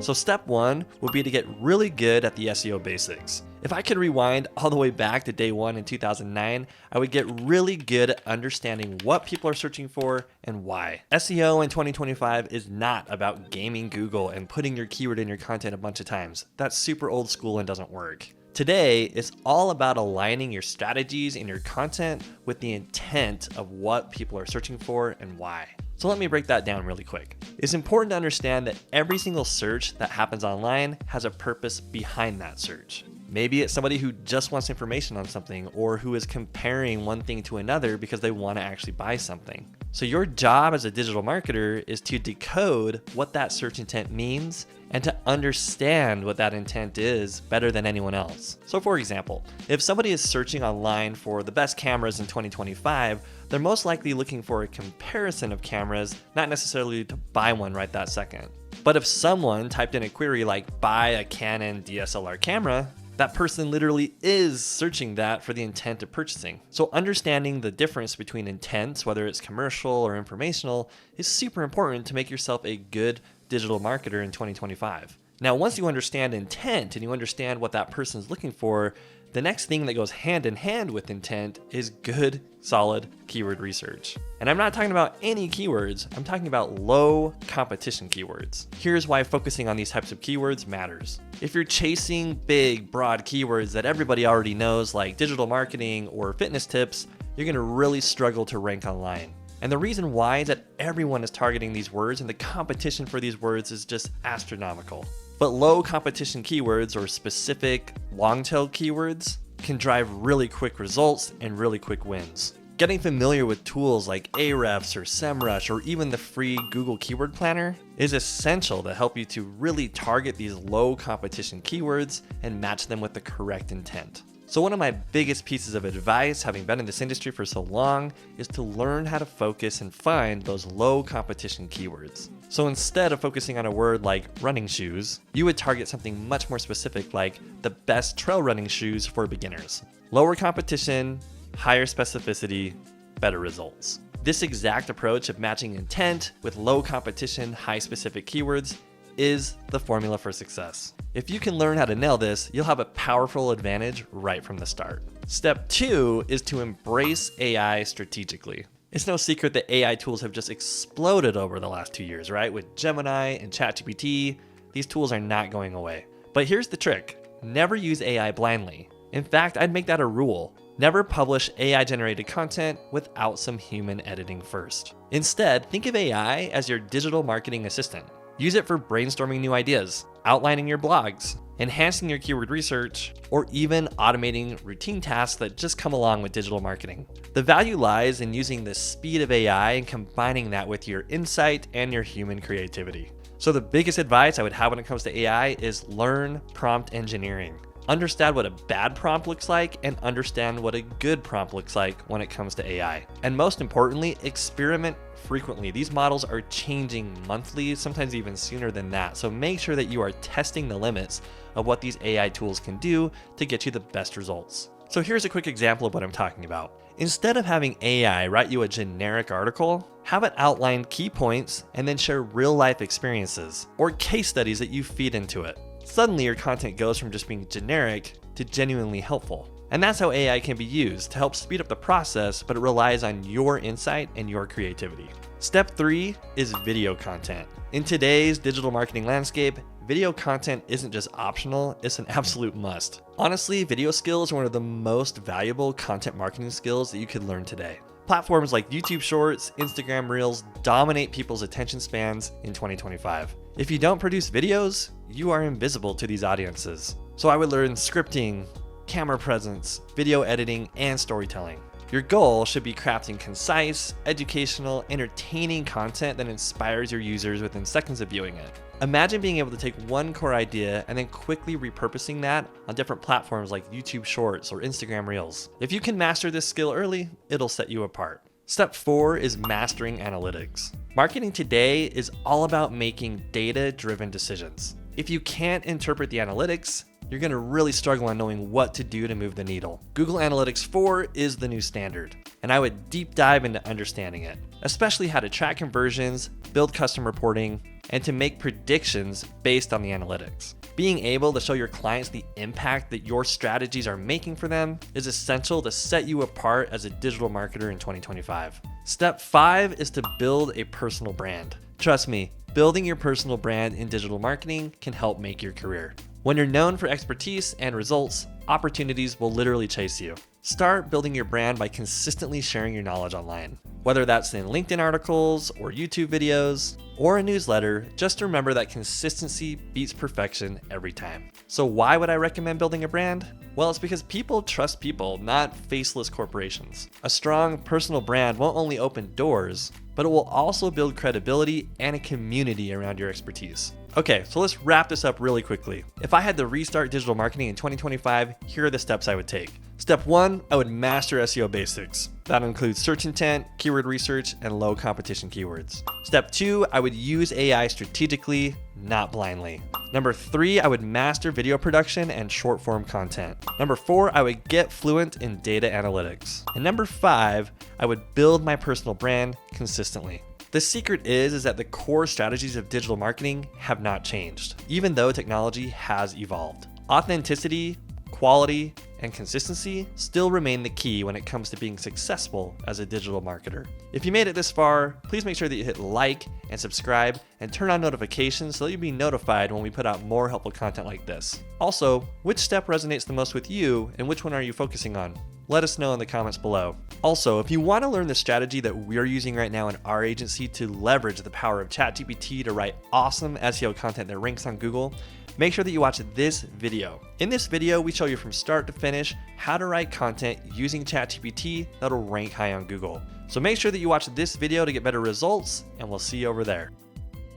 So step 1 would be to get really good at the SEO basics. If I could rewind all the way back to day 1 in 2009, I would get really good at understanding what people are searching for and why. SEO in 2025 is not about gaming Google and putting your keyword in your content a bunch of times. That's super old school and doesn't work. Today, it's all about aligning your strategies and your content with the intent of what people are searching for and why. So let me break that down really quick. It's important to understand that every single search that happens online has a purpose behind that search. Maybe it's somebody who just wants information on something or who is comparing one thing to another because they want to actually buy something. So your job as a digital marketer is to decode what that search intent means and to understand what that intent is better than anyone else. So for example, if somebody is searching online for the best cameras in 2025, they're most likely looking for a comparison of cameras, not necessarily to buy one right that second. But if someone typed in a query like buy a Canon DSLR camera, that person literally is searching that for the intent of purchasing. So understanding the difference between intents, whether it's commercial or informational, is super important to make yourself a good digital marketer in 2025. Now, once you understand intent and you understand what that person is looking for, the next thing that goes hand in hand with intent is good, solid keyword research. And I'm not talking about any keywords, I'm talking about low competition keywords. Here's why focusing on these types of keywords matters. If you're chasing big, broad keywords that everybody already knows, like digital marketing or fitness tips, you're gonna really struggle to rank online. And the reason why is that everyone is targeting these words and the competition for these words is just astronomical. But low competition keywords or specific long tail keywords can drive really quick results and really quick wins. Getting familiar with tools like Ahrefs or SEMrush or even the free Google Keyword Planner is essential to help you to really target these low competition keywords and match them with the correct intent. So one of my biggest pieces of advice, having been in this industry for so long, is to learn how to focus and find those low competition keywords. So instead of focusing on a word like running shoes, you would target something much more specific like the best trail running shoes for beginners. Lower competition, higher specificity, better results. This exact approach of matching intent with low competition, high specific keywords is the formula for success. If you can learn how to nail this, you'll have a powerful advantage right from the start. Step 2 is to embrace AI strategically. It's no secret that AI tools have just exploded over the last 2 years, right? With Gemini and ChatGPT, these tools are not going away. But here's the trick. Never use AI blindly. In fact, I'd make that a rule. Never publish AI-generated content without some human editing first. Instead, think of AI as your digital marketing assistant. Use it for brainstorming new ideas, outlining your blogs, enhancing your keyword research, or even automating routine tasks that just come along with digital marketing. The value lies in using the speed of AI and combining that with your insight and your human creativity. So the biggest advice I would have when it comes to AI is learn prompt engineering. Understand what a bad prompt looks like and understand what a good prompt looks like when it comes to AI. And most importantly, experiment frequently. These models are changing monthly, sometimes even sooner than that. So make sure that you are testing the limits of what these AI tools can do to get you the best results. So here's a quick example of what I'm talking about. Instead of having AI write you a generic article, have it outline key points and then share real life experiences or case studies that you feed into it. Suddenly your content goes from just being generic to genuinely helpful. And that's how AI can be used to help speed up the process, but it relies on your insight and your creativity. Step 3 is video content. In today's digital marketing landscape, video content isn't just optional, it's an absolute must. Honestly, video skills are one of the most valuable content marketing skills that you could learn today. Platforms like YouTube Shorts, Instagram Reels dominate people's attention spans in 2025. If you don't produce videos, you are invisible to these audiences. So I would learn scripting, camera presence, video editing, and storytelling. Your goal should be crafting concise, educational, entertaining content that inspires your users within seconds of viewing it. Imagine being able to take one core idea and then quickly repurposing that on different platforms like YouTube Shorts or Instagram Reels. If you can master this skill early, it'll set you apart. Step 4 is mastering analytics. Marketing today is all about making data-driven decisions. If you can't interpret the analytics, you're going to really struggle on knowing what to do to move the needle. Google Analytics 4 is the new standard, and I would deep dive into understanding it, especially how to track conversions, build custom reporting, and to make predictions based on the analytics. Being able to show your clients the impact that your strategies are making for them is essential to set you apart as a digital marketer in 2025. Step 5 is to build a personal brand. Trust me, building your personal brand in digital marketing can help make your career. When you're known for expertise and results, opportunities will literally chase you. Start building your brand by consistently sharing your knowledge online. Whether that's in LinkedIn articles or YouTube videos or a newsletter, just remember that consistency beats perfection every time. So why would I recommend building a brand? Well, it's because people trust people, not faceless corporations. A strong personal brand won't only open doors, but it will also build credibility and a community around your expertise. Okay, so let's wrap this up really quickly. If I had to restart digital marketing in 2025, here are the steps I would take. Step 1, I would master SEO basics. That includes search intent, keyword research, and low competition keywords. Step 2, I would use AI strategically, not blindly. Number 3, I would master video production and short form content. Number 4, I would get fluent in data analytics. And number 5, I would build my personal brand consistently. The secret is that the core strategies of digital marketing have not changed, even though technology has evolved. Authenticity, quality, and consistency still remain the key when it comes to being successful as a digital marketer. If you made it this far, please make sure that you hit like and subscribe and turn on notifications so that you'll be notified when we put out more helpful content like this. Also, which step resonates the most with you and which one are you focusing on? Let us know in the comments below. Also, if you want to learn the strategy that we're using right now in our agency to leverage the power of ChatGPT to write awesome SEO content that ranks on Google, make sure that you watch this video. In this video, we show you from start to finish how to write content using ChatGPT that'll rank high on Google. So make sure that you watch this video to get better results, and we'll see you over there.